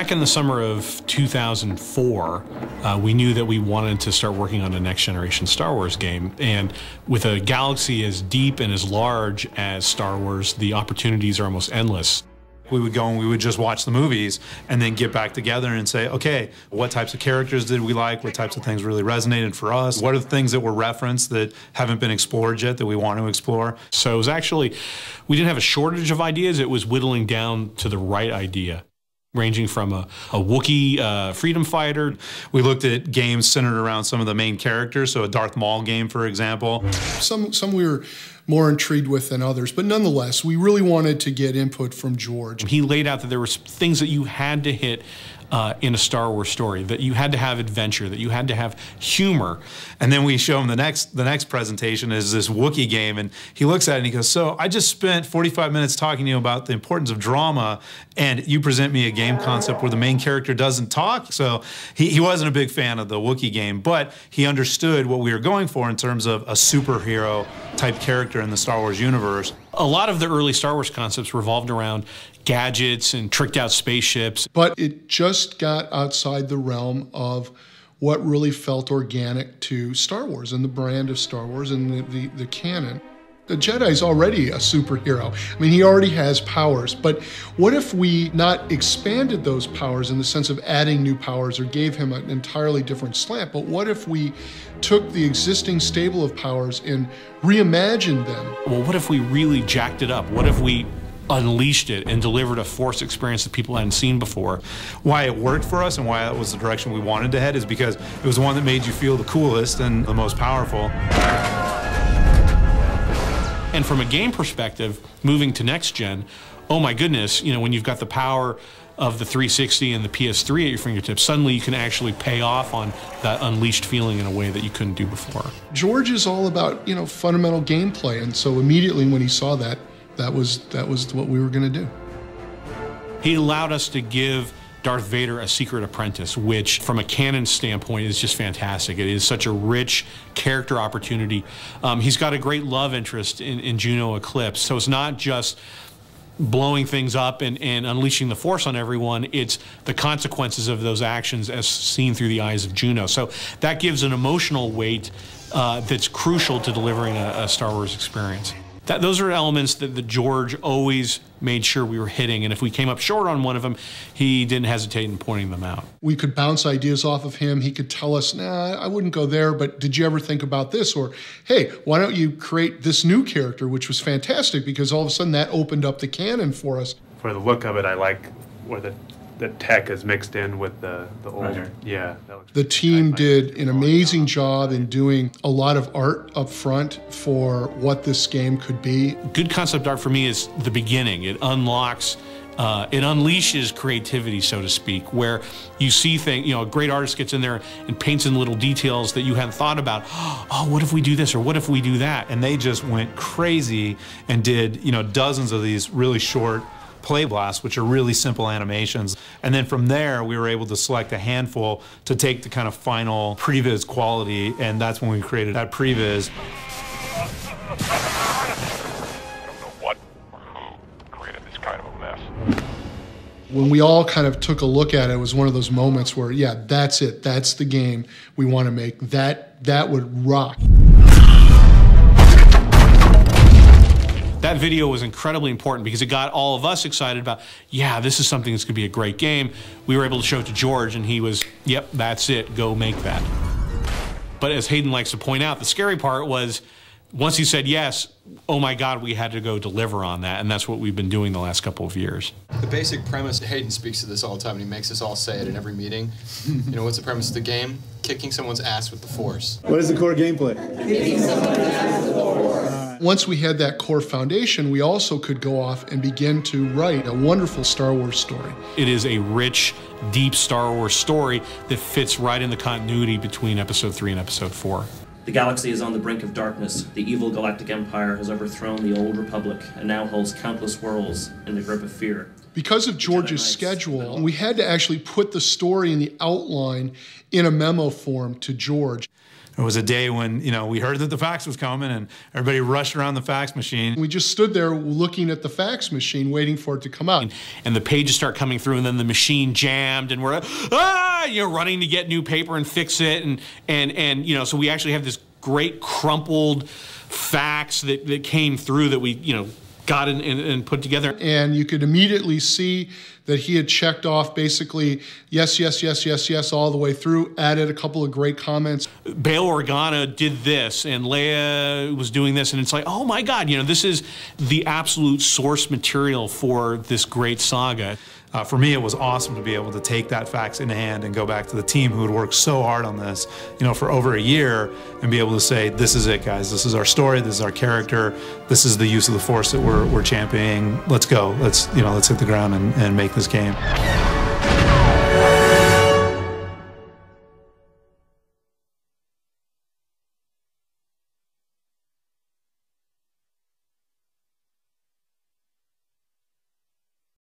Back in the summer of 2004, we knew that we wanted to start working on a next generation Star Wars game. And with a galaxy as deep and as large as Star Wars, the opportunities are almost endless. We would go and we would just watch the movies and then get back together and say, okay, what types of characters did we like? What types of things really resonated for us? What are the things that were referenced that haven't been explored yet that we want to explore? So it was actually, we didn't have a shortage of ideas. It was whittling down to the right idea, ranging from a Wookiee freedom fighter. We looked at games centered around some of the main characters, so a Darth Maul game, for example. Some we were more intrigued with than others, but nonetheless, we really wanted to get input from George. He laid out that there were things that you had to hit in a Star Wars story, that you had to have adventure, that you had to have humor. And then we show him the next presentation is this Wookiee game, and he looks at it and he goes, so I just spent 45 minutes talking to you about the importance of drama, and you present me a game concept where the main character doesn't talk? So he wasn't a big fan of the Wookiee game, but he understood what we were going for in terms of a superhero type character in the Star Wars universe. A lot of the early Star Wars concepts revolved around gadgets and tricked out spaceships. But it just got outside the realm of what really felt organic to Star Wars and the brand of Star Wars and the canon. The Jedi's already a superhero. I mean, he already has powers, but what if we not expanded those powers in the sense of adding new powers or gave him an entirely different slant, but what if we took the existing stable of powers and reimagined them? Well, what if we really jacked it up? What if we unleashed it and delivered a Force experience that people hadn't seen before? Why it worked for us and why that was the direction we wanted to head is because it was the one that made you feel the coolest and the most powerful. And from a game perspective, moving to next gen, oh my goodness, you know, when you've got the power of the 360 and the PS3 at your fingertips, suddenly you can actually pay off on that unleashed feeling in a way that you couldn't do before. George is all about, you know, fundamental gameplay, and so immediately when he saw that, that was what we were going to do. He allowed us to give Darth Vader a secret apprentice, which from a canon standpoint is just fantastic. It is such a rich character opportunity. He's got a great love interest in Juno Eclipse, so it's not just blowing things up and unleashing the Force on everyone, it's the consequences of those actions as seen through the eyes of Juno. So that gives an emotional weight that's crucial to delivering a Star Wars experience. Those are elements that George always made sure we were hitting, and if we came up short on one of them, he didn't hesitate in pointing them out. We could bounce ideas off of him. He could tell us, nah, I wouldn't go there, but did you ever think about this? Or, hey, why don't you create this new character, which was fantastic because all of a sudden that opened up the canon for us. For the look of it, I like where the tech is mixed in with the old. Right. Yeah. The team did an amazing job in doing a lot of art up front for what this game could be. Good concept art for me is the beginning. It unlocks, it unleashes creativity, so to speak, where you see things, you know, a great artist gets in there and paints in little details that you hadn't thought about. Oh, what if we do this or what if we do that? And they just went crazy and did, you know, dozens of these really short play blasts, which are really simple animations. And then from there, we were able to select a handful to take the kind of final previs quality, and that's when we created that previs. I don't know what or who created this kind of a mess. When we all kind of took a look at it, it was one of those moments where, yeah, that's it. That's the game we want to make. That would rock. That video was incredibly important because it got all of us excited about, yeah, this is something that's going to be a great game. We were able to show it to George, and he was, yep, that's it, go make that. But as Hayden likes to point out, the scary part was once he said yes, oh my God, we had to go deliver on that, and that's what we've been doing the last couple of years. The basic premise, Hayden speaks to this all the time, and he makes us all say it in every meeting. You know, what's the premise of the game? Kicking someone's ass with the Force. What is the core gameplay? Kicking someone's ass with the Force. Once we had that core foundation, we also could go off and begin to write a wonderful Star Wars story. It is a rich, deep Star Wars story that fits right in the continuity between Episode 3 and Episode 4. The galaxy is on the brink of darkness. The evil galactic empire has overthrown the old republic and now holds countless worlds in the grip of fear. Because of George's schedule, we had to actually put the story and the outline in a memo form to George. There was a day when, you know, we heard that the fax was coming and everybody rushed around the fax machine. We just stood there looking at the fax machine, waiting for it to come out. And the pages start coming through, and then the machine jammed, and we're running to get new paper and fix it, and you know, so we actually have this great crumpled fax that came through that we, you know, got and put together. And you could immediately see that he had checked off basically yes, yes, yes, yes, yes, all the way through, added a couple of great comments. Bail Organa did this, and Leia was doing this, and it's like, oh my God, you know, this is the absolute source material for this great saga. For me, it was awesome to be able to take that fax in hand and go back to the team who had worked so hard on this, you know, for over a year, and be able to say, this is it, guys. This is our story. This is our character. This is the use of the Force that we're championing. Let's go. Let's hit the ground and make this game.